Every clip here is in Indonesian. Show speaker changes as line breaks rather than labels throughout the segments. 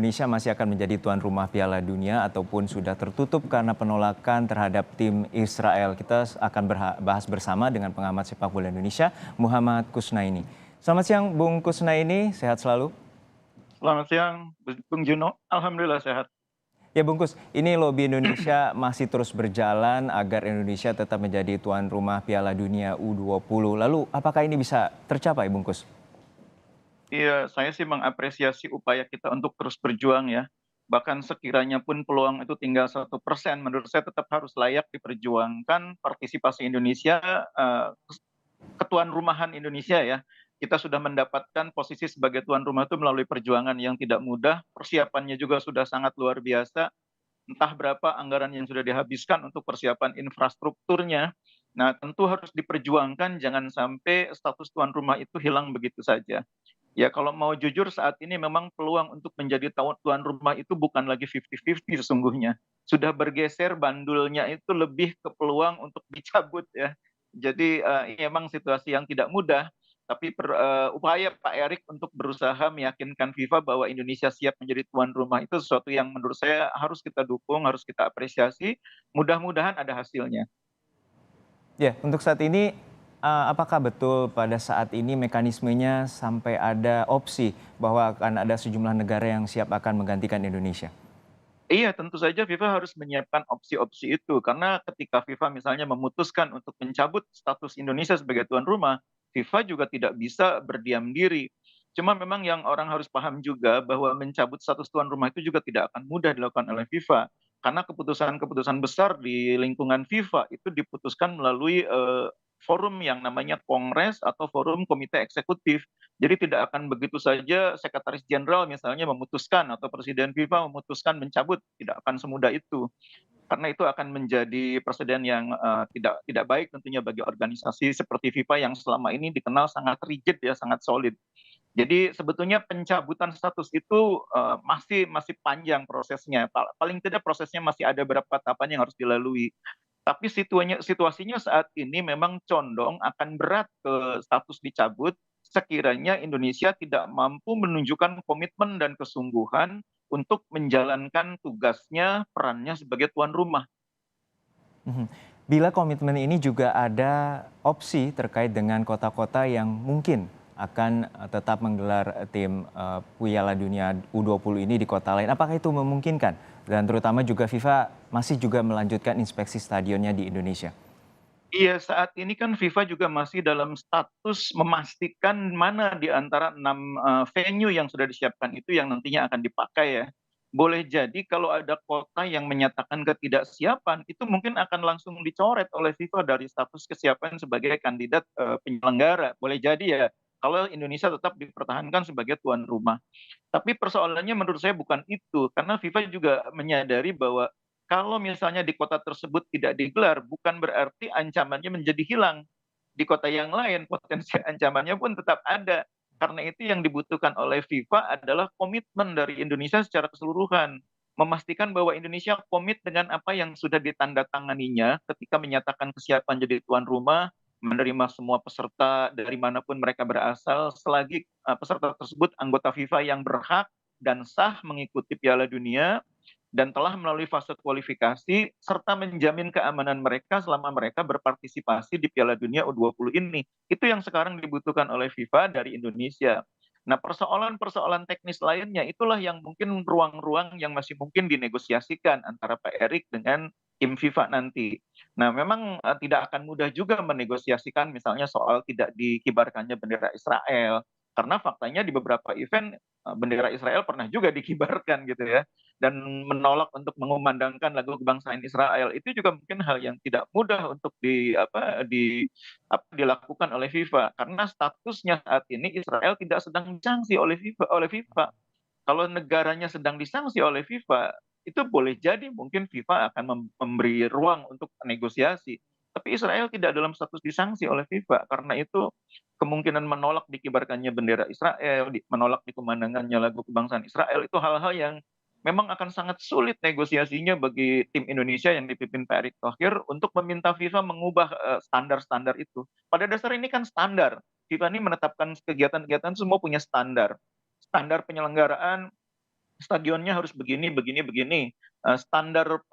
Indonesia masih akan menjadi tuan rumah Piala Dunia ataupun sudah tertutup karena penolakan terhadap tim Israel. Kita akan bahas bersama dengan pengamat sepak bola Indonesia, Muhammad Kusnaini. Selamat siang, Bung Kusnaini. Sehat selalu?
Selamat siang, Bung Juno. Alhamdulillah sehat.
Ya Bungkus, ini lobi Indonesia masih terus berjalan agar Indonesia tetap menjadi tuan rumah Piala Dunia U20. Lalu apakah ini bisa tercapai, Bungkus?
Iya, saya sih mengapresiasi upaya kita untuk terus berjuang ya. Bahkan sekiranya pun peluang itu tinggal 1%, menurut saya tetap harus layak diperjuangkan partisipasi Indonesia, ketuan rumahan Indonesia ya. Kita sudah mendapatkan posisi sebagai tuan rumah itu melalui perjuangan yang tidak mudah, persiapannya juga sudah sangat luar biasa. Entah berapa anggaran yang sudah dihabiskan untuk persiapan infrastrukturnya. Nah, tentu harus diperjuangkan jangan sampai status tuan rumah itu hilang begitu saja. Ya kalau mau jujur saat ini memang peluang untuk menjadi tuan rumah itu bukan lagi 50-50 sesungguhnya. Sudah bergeser bandulnya itu lebih ke peluang untuk dicabut ya. Jadi ini memang situasi yang tidak mudah, tapi upaya Pak Erik untuk berusaha meyakinkan FIFA bahwa Indonesia siap menjadi tuan rumah itu sesuatu yang menurut saya harus kita dukung, harus kita apresiasi. Mudah-mudahan ada hasilnya.
Ya, untuk saat ini apakah betul pada saat ini mekanismenya sampai ada opsi bahwa akan ada sejumlah negara yang siap akan menggantikan Indonesia?
Iya, tentu saja FIFA harus menyiapkan opsi-opsi itu, karena ketika FIFA misalnya memutuskan untuk mencabut status Indonesia sebagai tuan rumah, FIFA juga tidak bisa berdiam diri. Cuma memang yang orang harus paham juga bahwa mencabut status tuan rumah itu juga tidak akan mudah dilakukan oleh FIFA, karena keputusan-keputusan besar di lingkungan FIFA itu diputuskan melalui forum yang namanya Kongres atau forum komite eksekutif. Jadi tidak akan begitu saja sekretaris jenderal misalnya memutuskan atau presiden FIFA memutuskan mencabut, tidak akan semudah itu. Karena itu akan menjadi presiden yang tidak tidak baik tentunya bagi organisasi seperti FIFA yang selama ini dikenal sangat rigid ya, sangat solid. Jadi sebetulnya pencabutan status itu masih masih panjang prosesnya. Paling tidak prosesnya masih ada beberapa tahapan yang harus dilalui. Tapi situasinya saat ini memang condong akan berat ke status dicabut sekiranya Indonesia tidak mampu menunjukkan komitmen dan kesungguhan untuk menjalankan tugasnya, perannya sebagai tuan rumah.
Mhm. Bila komitmen ini juga ada opsi terkait dengan kota-kota yang mungkin akan tetap menggelar tim Piala Dunia U20 ini di kota lain. Apakah itu memungkinkan? Dan terutama juga FIFA masih juga melanjutkan inspeksi stadionnya di Indonesia.
Iya, saat ini kan FIFA juga masih dalam status memastikan mana di antara 6 venue yang sudah disiapkan itu yang nantinya akan dipakai ya. Boleh jadi kalau ada kota yang menyatakan ketidaksiapan, itu mungkin akan langsung dicoret oleh FIFA dari status kesiapan sebagai kandidat penyelenggara. Boleh jadi ya, kalau Indonesia tetap dipertahankan sebagai tuan rumah. Tapi persoalannya menurut saya bukan itu, karena FIFA juga menyadari bahwa kalau misalnya di kota tersebut tidak digelar, bukan berarti ancamannya menjadi hilang. Di kota yang lain, potensi ancamannya pun tetap ada. Karena itu yang dibutuhkan oleh FIFA adalah komitmen dari Indonesia secara keseluruhan. Memastikan bahwa Indonesia komit dengan apa yang sudah ditandatanganinya ketika menyatakan kesiapan jadi tuan rumah, menerima semua peserta dari manapun mereka berasal, selagi peserta tersebut anggota FIFA yang berhak dan sah mengikuti Piala Dunia dan telah melalui fase kualifikasi serta menjamin keamanan mereka selama mereka berpartisipasi di Piala Dunia U20 ini. Itu yang sekarang dibutuhkan oleh FIFA dari Indonesia. Nah, persoalan-persoalan teknis lainnya itulah yang mungkin ruang-ruang yang masih mungkin dinegosiasikan antara Pak Erik dengan tim FIFA nanti. Nah, memang tidak akan mudah juga menegosiasikan misalnya soal tidak dikibarkannya bendera Israel. Karena faktanya di beberapa event bendera Israel pernah juga dikibarkan gitu ya, dan menolak untuk mengumandangkan lagu kebangsaan Israel itu juga mungkin hal yang tidak mudah untuk dilakukan oleh FIFA karena statusnya saat ini Israel tidak sedang disanksi oleh FIFA. Kalau negaranya sedang disanksi oleh FIFA, itu boleh jadi mungkin FIFA akan memberi ruang untuk negosiasi. Tapi Israel tidak dalam status disanksi oleh FIFA, karena itu kemungkinan menolak dikibarkannya bendera Israel, menolak dikumandangkannya lagu kebangsaan Israel, itu hal-hal yang memang akan sangat sulit negosiasinya bagi tim Indonesia yang dipimpin Pak Erick Thohir untuk meminta FIFA mengubah standar-standar itu. Pada dasar ini kan standar. FIFA ini menetapkan kegiatan-kegiatan semua punya standar. Standar penyelenggaraan stadionnya harus begini begini begini, standar,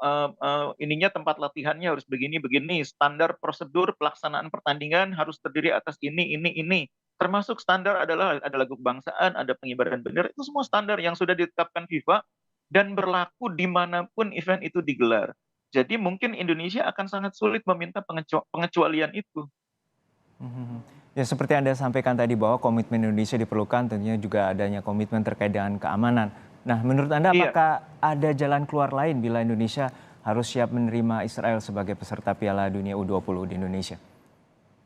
ininya tempat latihannya harus begini begini, standar prosedur pelaksanaan pertandingan harus terdiri atas ini, termasuk standar adalah ada lagu kebangsaan, ada pengibaran bendera, itu semua standar yang sudah ditetapkan FIFA dan berlaku dimanapun event itu digelar. Jadi mungkin Indonesia akan sangat sulit meminta pengecualian itu.
Mhm. Ya seperti Anda sampaikan tadi bahwa komitmen Indonesia diperlukan, tentunya juga adanya komitmen terkait dengan keamanan. Nah, menurut Anda
Iya.
apakah ada jalan keluar lain bila Indonesia harus siap menerima Israel sebagai peserta Piala Dunia U20 di Indonesia?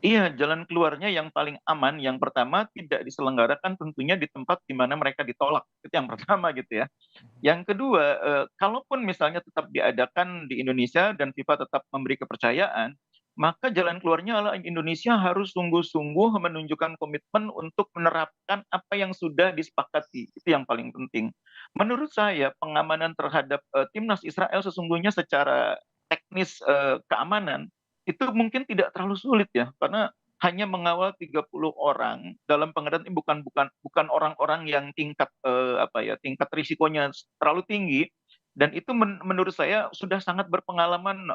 Iya, jalan keluarnya yang paling aman, yang pertama tidak diselenggarakan tentunya di tempat di mana mereka ditolak, itu yang pertama gitu ya. Yang kedua, kalaupun misalnya tetap diadakan di Indonesia dan FIFA tetap memberi kepercayaan, maka jalan keluarnya adalah Indonesia harus sungguh-sungguh menunjukkan komitmen untuk menerapkan apa yang sudah disepakati, itu yang paling penting. Menurut saya pengamanan terhadap, timnas Israel sesungguhnya secara teknis, keamanan, itu mungkin tidak terlalu sulit ya, karena hanya mengawal 30 orang, dalam pengertian ini bukan orang-orang yang tingkat, apa ya, tingkat risikonya terlalu tinggi, dan itu menurut saya sudah sangat berpengalaman,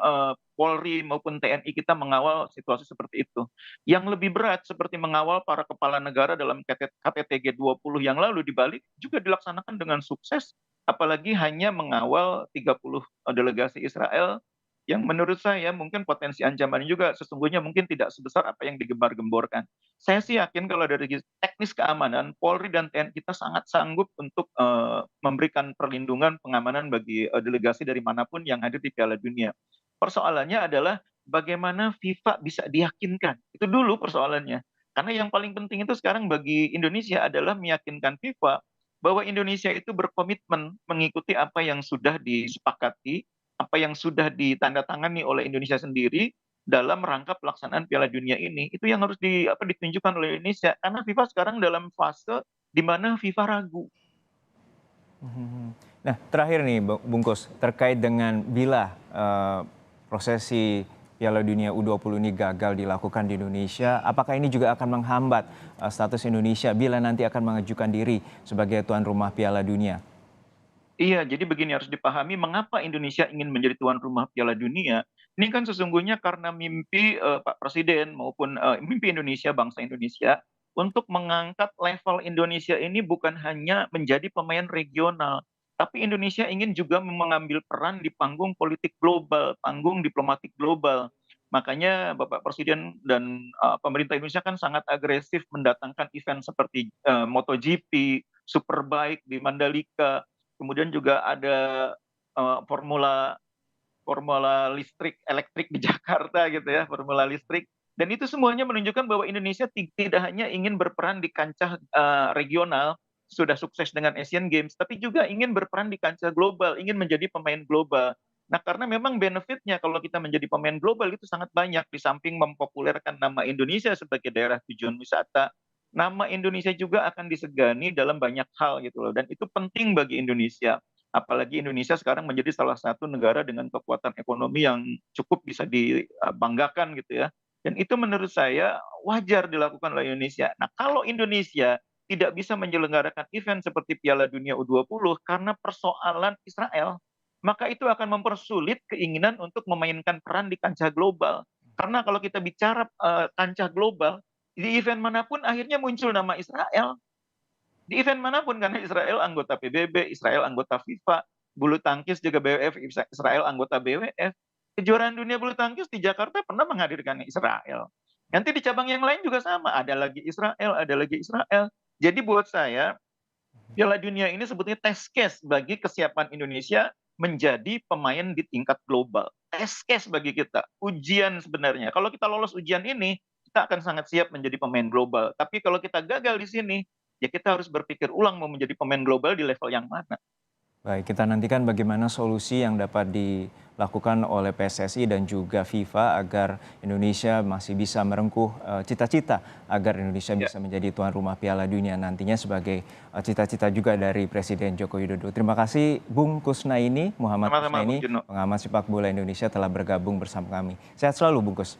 Polri maupun TNI kita mengawal situasi seperti itu. Yang lebih berat seperti mengawal para kepala negara dalam KTT G20 yang lalu di Bali juga dilaksanakan dengan sukses, apalagi hanya mengawal 30, delegasi Israel yang menurut saya mungkin potensi ancamannya juga sesungguhnya mungkin tidak sebesar apa yang digembar-gemborkan. Saya sih yakin kalau dari segi teknis keamanan, Polri dan TNI kita sangat sanggup untuk, memberikan perlindungan pengamanan bagi, delegasi dari manapun yang hadir di Piala Dunia. Persoalannya adalah bagaimana FIFA bisa diyakinkan, itu dulu persoalannya. Karena yang paling penting itu sekarang bagi Indonesia adalah meyakinkan FIFA bahwa Indonesia itu berkomitmen mengikuti apa yang sudah disepakati, apa yang sudah ditandatangani oleh Indonesia sendiri dalam rangka pelaksanaan Piala Dunia ini, itu yang harus ditunjukkan oleh Indonesia. Karena FIFA sekarang dalam fase di mana FIFA ragu.
Mhm. Nah, terakhir nih Bungkus, terkait dengan bila prosesi Piala Dunia U20 ini gagal dilakukan di Indonesia, apakah ini juga akan menghambat status Indonesia bila nanti akan mengajukan diri sebagai tuan rumah Piala Dunia?
Iya, jadi begini harus dipahami mengapa Indonesia ingin menjadi tuan rumah Piala Dunia. Ini kan sesungguhnya karena mimpi, Pak Presiden maupun, mimpi Indonesia, bangsa Indonesia untuk mengangkat level Indonesia ini bukan hanya menjadi pemain regional, tapi Indonesia ingin juga mengambil peran di panggung politik global, panggung diplomatik global. Makanya Bapak Presiden dan, pemerintah Indonesia kan sangat agresif mendatangkan event seperti, MotoGP, Superbike di Mandalika. Kemudian juga ada, formula formula listrik elektrik di Jakarta gitu ya, formula listrik. Dan itu semuanya menunjukkan bahwa Indonesia tidak hanya ingin berperan di kancah, regional, sudah sukses dengan Asian Games, tapi juga ingin berperan di kancah global, ingin menjadi pemain global. Nah, karena memang benefitnya kalau kita menjadi pemain global itu sangat banyak, di samping mempopulerkan nama Indonesia sebagai daerah tujuan wisata, nama Indonesia juga akan disegani dalam banyak hal gitu loh, dan itu penting bagi Indonesia. Apalagi Indonesia sekarang menjadi salah satu negara dengan kekuatan ekonomi yang cukup bisa dibanggakan gitu ya. Dan itu menurut saya wajar dilakukan oleh Indonesia. Nah, kalau Indonesia tidak bisa menyelenggarakan event seperti Piala Dunia U20 karena persoalan Israel, maka itu akan mempersulit keinginan untuk memainkan peran di kancah global. Karena kalau kita bicara kancah global, di event manapun akhirnya muncul nama Israel. Di event manapun karena Israel anggota PBB, Israel anggota FIFA, bulu tangkis juga BWF, Israel anggota BWF. Kejuaraan dunia bulu tangkis di Jakarta pernah menghadirkan Israel. Nanti di cabang yang lain juga sama, ada lagi Israel, ada lagi Israel. Jadi buat saya, Piala Dunia ini sebetulnya test case bagi kesiapan Indonesia menjadi pemain di tingkat global. Test case bagi kita, ujian sebenarnya. Kalau kita lolos ujian ini, kita akan sangat siap menjadi pemain global. Tapi kalau kita gagal di sini, ya kita harus berpikir ulang mau menjadi pemain global di level yang mana.
Baik, kita nantikan bagaimana solusi yang dapat dilakukan oleh PSSI dan juga FIFA agar Indonesia masih bisa merengkuh cita-cita agar Indonesia
Ya,
bisa menjadi tuan rumah Piala Dunia nantinya sebagai cita-cita juga dari Presiden Joko Widodo. Terima kasih Bung Kusnaini, Muhammad
sama-sama Bung
Kusnaini,
Juno.
pengamat sepak bola Indonesia telah bergabung bersama kami. Sehat selalu Bungkus.